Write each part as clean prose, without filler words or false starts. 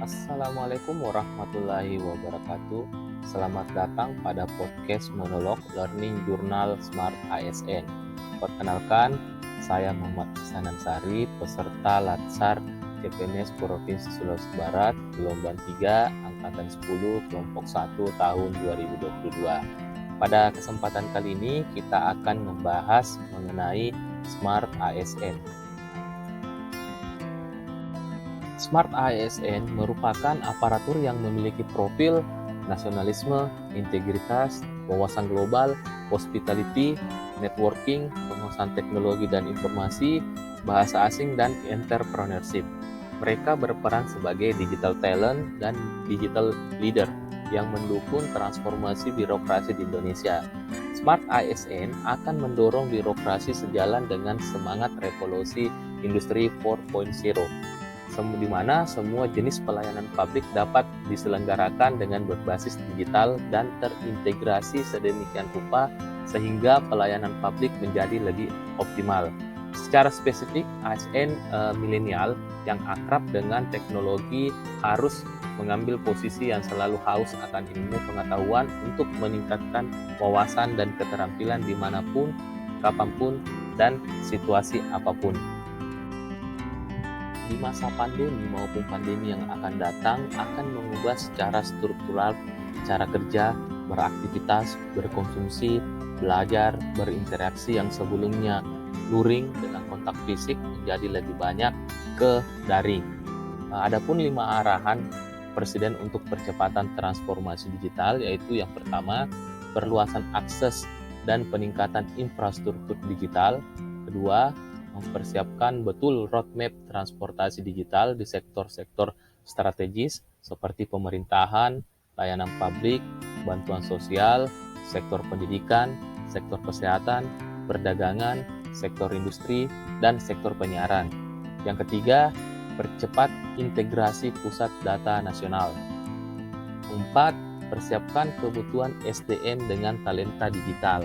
Assalamualaikum warahmatullahi wabarakatuh. Selamat datang pada podcast monolog Learning Journal Smart ASN. Perkenalkan, saya Muhammad Ihsanan Sari, peserta Latsar CPNS Provinsi Sulawesi Barat, gelombang 3, angkatan 10, kelompok 1 tahun 2022. Pada kesempatan kali ini kita akan membahas mengenai Smart ASN. Smart ASN merupakan aparatur yang memiliki profil nasionalisme, integritas, wawasan global, hospitality, networking, penguasaan teknologi dan informasi, bahasa asing, dan entrepreneurship. Mereka berperan sebagai digital talent dan digital leader yang mendukung transformasi birokrasi di Indonesia. Smart ASN akan mendorong birokrasi sejalan dengan semangat revolusi industri 4.0. Di mana semua jenis pelayanan publik dapat diselenggarakan dengan berbasis digital dan terintegrasi sedemikian rupa sehingga pelayanan publik menjadi lebih optimal. Secara spesifik, ASN milenial yang akrab dengan teknologi harus mengambil posisi yang selalu haus akan ilmu pengetahuan untuk meningkatkan wawasan dan keterampilan dimanapun, kapanpun, dan situasi apapun. Di masa pandemi maupun pandemi yang akan datang akan mengubah secara struktural cara kerja, beraktivitas, berkonsumsi, belajar, berinteraksi yang sebelumnya luring dengan kontak fisik menjadi lebih banyak ke daring. Adapun 5 arahan Presiden untuk percepatan transformasi digital yaitu yang pertama, perluasan akses dan peningkatan infrastruktur digital. Kedua, mempersiapkan betul roadmap transportasi digital di sektor-sektor strategis seperti pemerintahan, layanan publik, bantuan sosial, sektor pendidikan, sektor kesehatan, perdagangan, sektor industri, dan sektor penyiaran. Yang ketiga, percepat integrasi pusat data nasional. 4. Persiapkan kebutuhan SDM dengan talenta digital.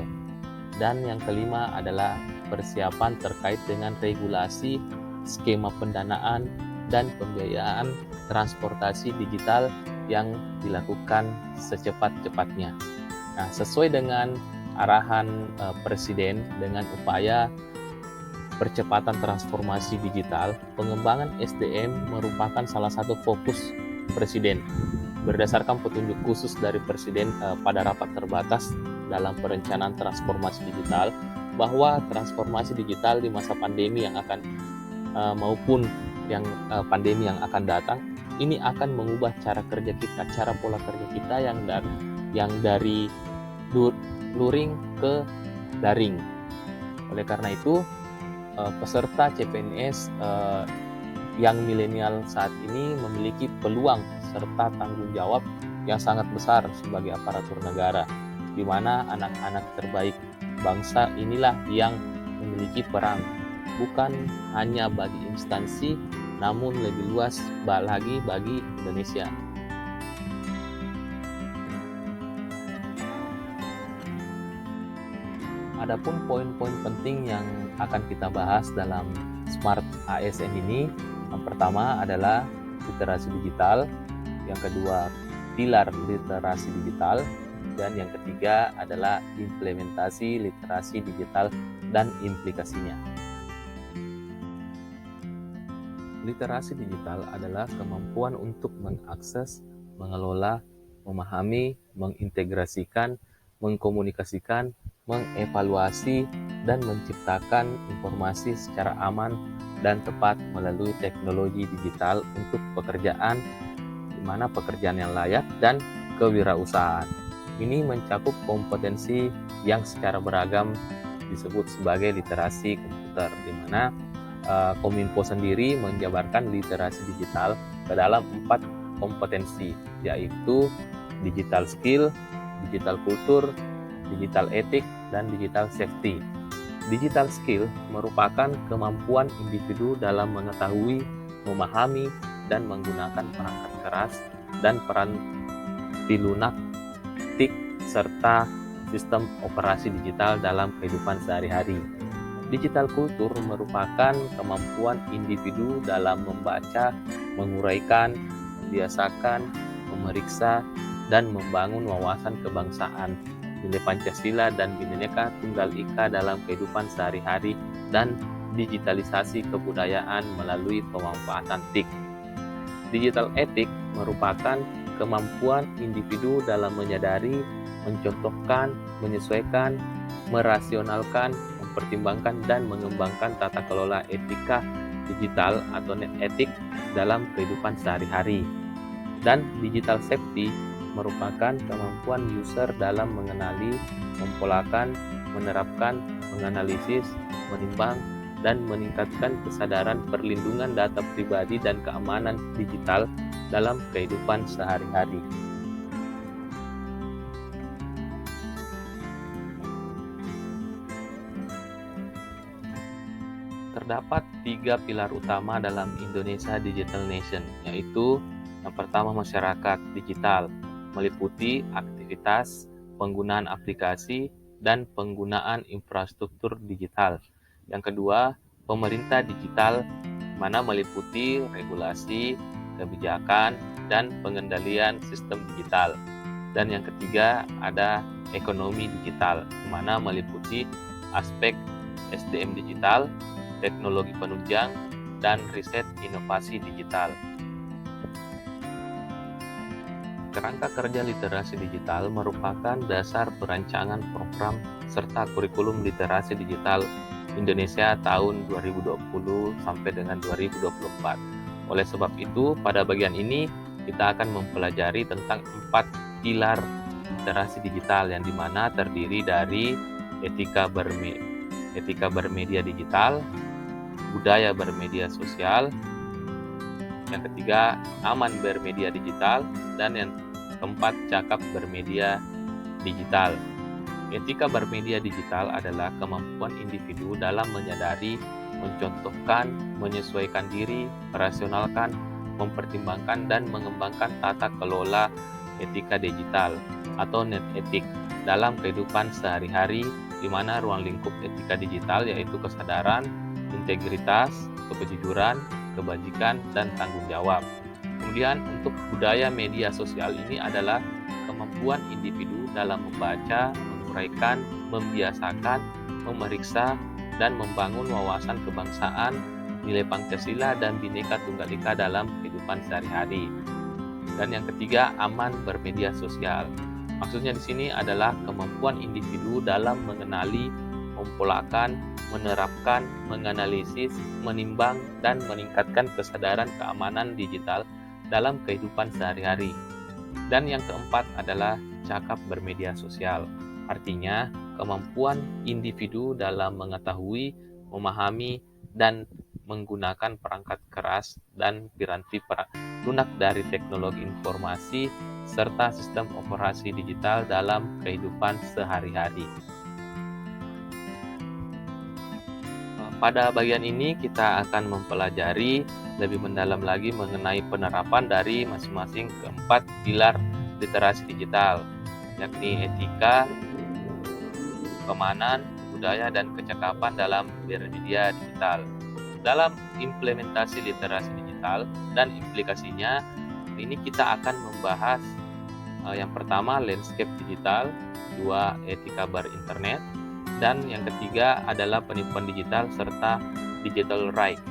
Dan yang kelima adalah persiapan terkait dengan regulasi, skema pendanaan, dan pembiayaan transportasi digital yang dilakukan secepat-cepatnya. Nah, sesuai dengan arahan Presiden dengan upaya percepatan transformasi digital, pengembangan SDM merupakan salah satu fokus Presiden. Berdasarkan petunjuk khusus dari Presiden pada rapat terbatas dalam perencanaan transformasi digital, bahwa transformasi digital di masa pandemi yang akan maupun yang pandemi yang akan datang ini akan mengubah cara kerja kita, cara pola kerja kita yang dari luring ke daring. Oleh karena itu, peserta CPNS yang milenial saat ini memiliki peluang serta tanggung jawab yang sangat besar sebagai aparatur negara, di mana anak-anak terbaik bangsa inilah yang memiliki peran, bukan hanya bagi instansi, namun lebih luas lagi bagi Indonesia. Adapun poin-poin penting yang akan kita bahas dalam Smart ASN ini, yang pertama adalah literasi digital, yang kedua pilar literasi digital, dan yang ketiga adalah implementasi literasi digital dan implikasinya. Literasi digital adalah kemampuan untuk mengakses, mengelola, memahami, mengintegrasikan, mengkomunikasikan, mengevaluasi, dan menciptakan informasi secara aman dan tepat melalui teknologi digital untuk pekerjaan, di mana pekerjaan yang layak dan kewirausahaan. Ini mencakup kompetensi yang secara beragam disebut sebagai literasi komputer, di mana Kominfo sendiri menjabarkan literasi digital ke dalam 4 kompetensi, yaitu digital skill, digital kultur, digital etik, dan digital safety. Digital skill merupakan kemampuan individu dalam mengetahui, memahami, dan menggunakan perangkat keras dan peranti lunak, serta sistem operasi digital dalam kehidupan sehari-hari. Digital kultur merupakan kemampuan individu dalam membaca, menguraikan, membiasakan, memeriksa, dan membangun wawasan kebangsaan, nilai Pancasila dan Bhinneka Tunggal Ika dalam kehidupan sehari-hari, dan digitalisasi kebudayaan melalui pemanfaatan TIK. Digital etik merupakan kemampuan individu dalam menyadari, mencontohkan, menyesuaikan, merasionalkan, mempertimbangkan, dan mengembangkan tata kelola etika digital atau net etik dalam kehidupan sehari-hari. Dan digital safety merupakan kemampuan user dalam mengenali, mempolakan, menerapkan, menganalisis, menimbang, dan meningkatkan kesadaran perlindungan data pribadi dan keamanan digital dalam kehidupan sehari-hari. Terdapat 3 pilar utama dalam Indonesia Digital Nation, yaitu yang pertama masyarakat digital, meliputi aktivitas, penggunaan aplikasi, dan penggunaan infrastruktur digital. Yang kedua, pemerintah digital, mana meliputi regulasi, kebijakan, dan pengendalian sistem digital. Dan yang ketiga, ada ekonomi digital, mana meliputi aspek SDM digital, teknologi penunjang, dan riset inovasi digital. Kerangka kerja literasi digital merupakan dasar perancangan program serta kurikulum literasi digital Indonesia tahun 2020 sampai dengan 2024. Oleh sebab itu, pada bagian ini kita akan mempelajari tentang 4 pilar literasi digital yang dimana terdiri dari etika bermedia digital, budaya bermedia sosial, yang ketiga aman bermedia digital, dan yang keempat cakap bermedia digital. Etika bermedia digital adalah kemampuan individu dalam menyadari, mencontohkan, menyesuaikan diri, merasionalkan, mempertimbangkan, dan mengembangkan tata kelola etika digital atau net etik dalam kehidupan sehari-hari, di mana ruang lingkup etika digital yaitu kesadaran, integritas, kejujuran, kebajikan, dan tanggung jawab. Kemudian untuk budaya media sosial ini adalah kemampuan individu dalam membaca, menguraikan, membiasakan, memeriksa, dan membangun wawasan kebangsaan, nilai Pancasila, dan Bhinneka Tunggal Ika dalam kehidupan sehari-hari. Dan yang ketiga, aman bermedia sosial. Maksudnya di sini adalah kemampuan individu dalam mengenali, mempolakan, menerapkan, menganalisis, menimbang, dan meningkatkan kesadaran keamanan digital dalam kehidupan sehari-hari. Dan yang keempat adalah cakap bermedia sosial. Artinya, kemampuan individu dalam mengetahui, memahami, dan menggunakan perangkat keras dan piranti lunak dari teknologi informasi serta sistem operasi digital dalam kehidupan sehari-hari. Pada bagian ini kita akan mempelajari lebih mendalam lagi mengenai penerapan dari masing-masing keempat pilar literasi digital, yakni etika, keamanan, budaya, dan kecakapan dalam bermedia digital. Dalam implementasi literasi digital dan implikasinya, ini kita akan membahas yang pertama landscape digital, dua etika berinternet, dan yang ketiga adalah penipuan digital serta digital right.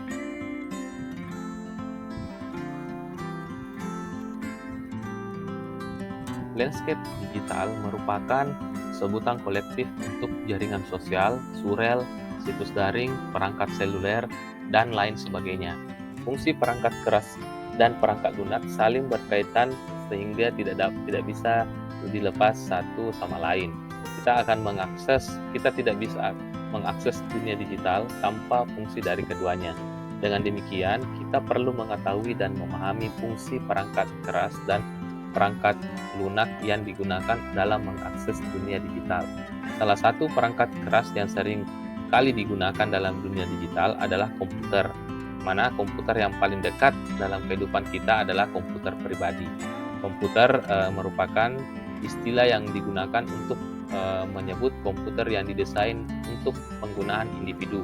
Landscape digital merupakan sebutan kolektif untuk jaringan sosial, surel, situs daring, perangkat seluler, dan lain sebagainya. Fungsi perangkat keras dan perangkat lunak saling berkaitan sehingga tidak bisa dilepas satu sama lain. Kita tidak bisa mengakses dunia digital tanpa fungsi dari keduanya. Dengan demikian, kita perlu mengetahui dan memahami fungsi perangkat keras dan perangkat lunak yang digunakan dalam mengakses dunia digital. Salah satu perangkat keras yang sering kali digunakan dalam dunia digital adalah komputer, mana komputer yang paling dekat dalam kehidupan kita adalah komputer pribadi. Komputer merupakan istilah yang digunakan untuk menyebut komputer yang didesain untuk penggunaan individu.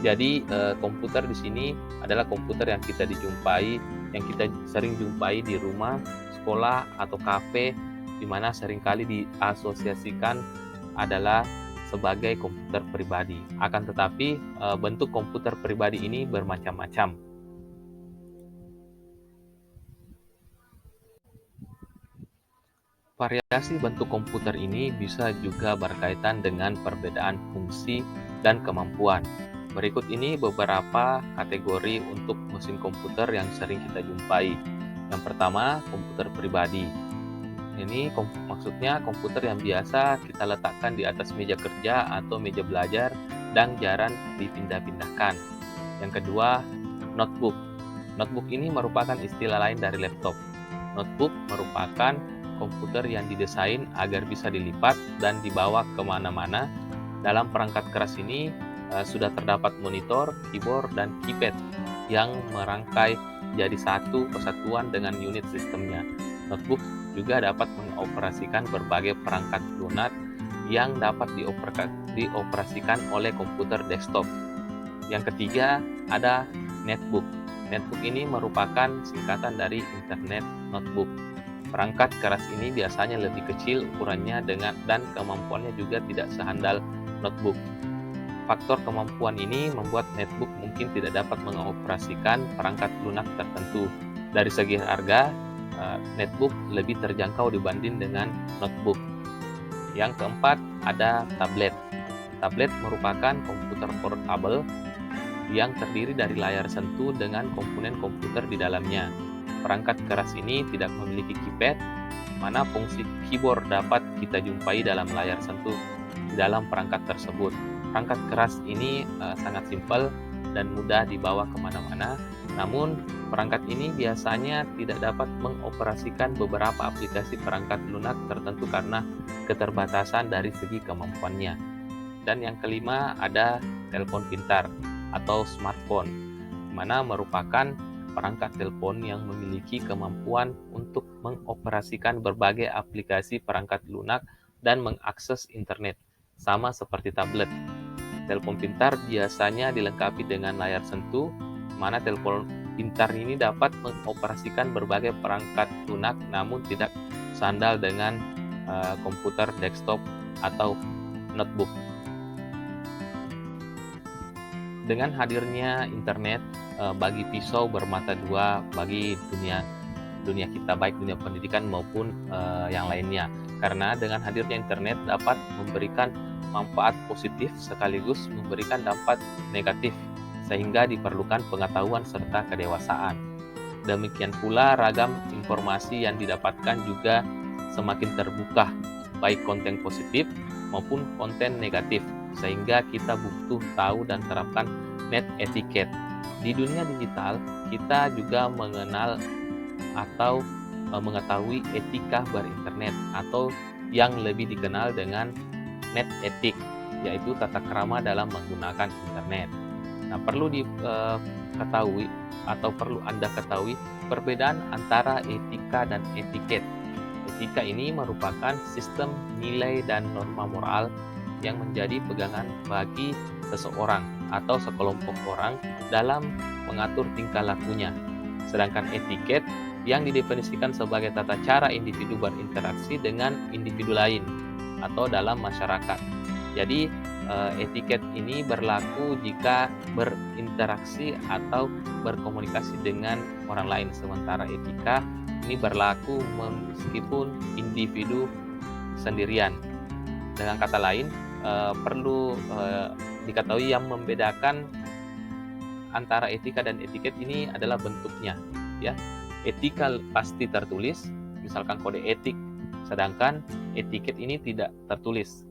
Jadi komputer di sini adalah komputer yang kita dijumpai, yang kita sering jumpai di rumah, sekolah, atau kafe, di mana seringkali diasosiasikan adalah sebagai komputer pribadi. Akan tetapi, bentuk komputer pribadi ini bermacam-macam. Variasi bentuk komputer ini bisa juga berkaitan dengan perbedaan fungsi dan kemampuan. Berikut ini beberapa kategori untuk mesin komputer yang sering kita jumpai. Yang pertama, komputer pribadi. Ini maksudnya komputer yang biasa kita letakkan di atas meja kerja atau meja belajar dan jarang dipindah-pindahkan. Yang kedua, notebook. Notebook ini merupakan istilah lain dari laptop. Notebook merupakan komputer yang didesain agar bisa dilipat dan dibawa kemana-mana. Dalam perangkat keras ini sudah terdapat monitor, keyboard, dan keypad yang merangkai jadi satu kesatuan dengan unit sistemnya. Notebook juga dapat mengoperasikan berbagai perangkat lunak yang dapat dioperasikan oleh komputer desktop. Yang ketiga, ada netbook. Netbook ini merupakan singkatan dari Internet Notebook. Perangkat keras ini biasanya lebih kecil ukurannya dan kemampuannya juga tidak sehandal notebook. Faktor kemampuan ini membuat netbook mungkin tidak dapat mengoperasikan perangkat lunak tertentu. Dari segi harga, netbook lebih terjangkau dibanding dengan notebook. Yang keempat, ada tablet. Tablet merupakan komputer portable yang terdiri dari layar sentuh dengan komponen komputer di dalamnya. Perangkat keras ini tidak memiliki keypad, mana fungsi keyboard dapat kita jumpai dalam layar sentuh di dalam perangkat tersebut. Perangkat keras ini sangat simpel dan mudah dibawa kemana-mana, namun perangkat ini biasanya tidak dapat mengoperasikan beberapa aplikasi perangkat lunak tertentu karena keterbatasan dari segi kemampuannya. Dan yang kelima, ada telepon pintar atau smartphone, mana merupakan perangkat telepon yang memiliki kemampuan untuk mengoperasikan berbagai aplikasi perangkat lunak dan mengakses internet, sama seperti tablet. Telepon pintar biasanya dilengkapi dengan layar sentuh, mana telepon pintar ini dapat mengoperasikan berbagai perangkat lunak namun tidak sandal dengan komputer desktop atau notebook. Dengan hadirnya internet bagi pisau bermata dua bagi dunia kita, baik dunia pendidikan maupun yang lainnya. Karena dengan hadirnya internet dapat memberikan manfaat positif sekaligus memberikan dampak negatif, sehingga diperlukan pengetahuan serta kedewasaan. Demikian pula ragam informasi yang didapatkan juga semakin terbuka, baik konten positif maupun konten negatif, sehingga kita butuh tahu dan terapkan net etiquette. Di dunia digital, kita juga mengenal atau mengetahui etika berinternet atau yang lebih dikenal dengan net etik, yaitu tata krama dalam menggunakan internet. Nah, perlu diketahui atau perlu Anda ketahui perbedaan antara etika dan etiket. Etika ini merupakan sistem nilai dan norma moral yang menjadi pegangan bagi seseorang atau sekelompok orang dalam mengatur tingkah lakunya. Sedangkan etiket yang didefinisikan sebagai tata cara individu berinteraksi dengan individu lain atau dalam masyarakat. Jadi etiket ini berlaku jika berinteraksi atau berkomunikasi dengan orang lain, sementara etika ini berlaku meskipun individu sendirian. Dengan kata lain, perlu diketahui yang membedakan antara etika dan etiket ini adalah bentuknya, ya. Etika pasti tertulis, misalkan kode etik, sedangkan etiket ini tidak tertulis.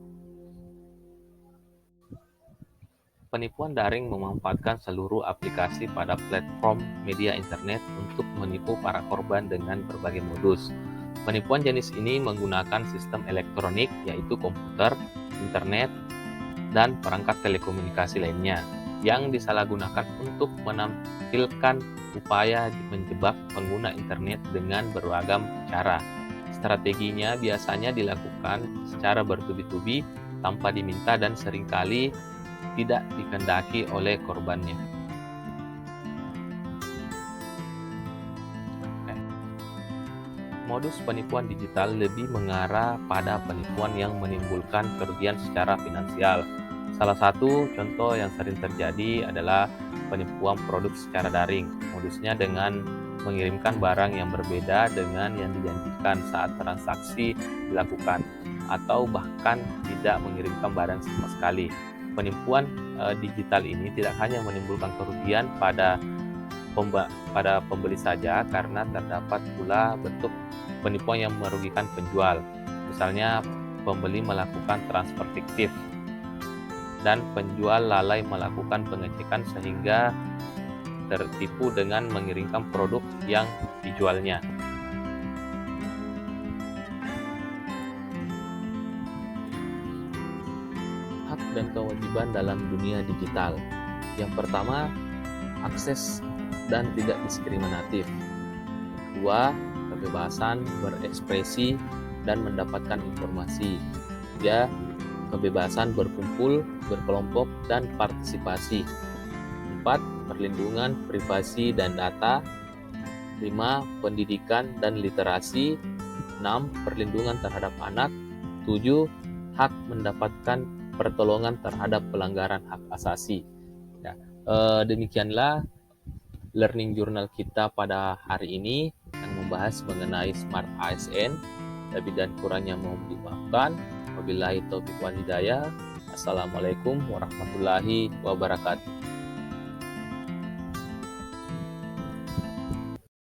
Penipuan daring memanfaatkan seluruh aplikasi pada platform media internet untuk menipu para korban dengan berbagai modus. Penipuan jenis ini menggunakan sistem elektronik, yaitu komputer, internet, dan perangkat telekomunikasi lainnya yang disalahgunakan untuk menampilkan upaya menjebak pengguna internet dengan beragam cara. Strateginya biasanya dilakukan secara bertubi-tubi tanpa diminta dan seringkali tidak dikehendaki oleh korbannya. Modus penipuan digital lebih mengarah pada penipuan yang menimbulkan kerugian secara finansial. Salah satu contoh yang sering terjadi adalah penipuan produk secara daring. Modusnya dengan mengirimkan barang yang berbeda dengan yang dijanjikan saat transaksi dilakukan, atau bahkan tidak mengirimkan barang sama sekali. Penipuan digital ini tidak hanya menimbulkan kerugian pada pembeli saja, karena terdapat pula bentuk penipuan yang merugikan penjual. Misalnya, pembeli melakukan transfer fiktif dan penjual lalai melakukan pengecekan sehingga tertipu dengan mengirimkan produk yang dijualnya. Hak dan kewajiban dalam dunia digital. Yang pertama, akses dan tidak diskriminatif. Kedua, kebebasan berekspresi dan mendapatkan informasi. Tiga, kebebasan berkumpul, berkelompok, dan partisipasi. 4. Perlindungan privasi dan data. 5. Pendidikan dan literasi. 6. Perlindungan terhadap anak. 7. Hak mendapatkan pertolongan terhadap pelanggaran hak asasi. Ya, demikianlah learning journal kita pada hari ini yang membahas mengenai Smart ASN. Lebih dan kurangnya mohon dimaafkan. Wabillahi taufiq wal hidayah. Assalamualaikum warahmatullahi wabarakatuh.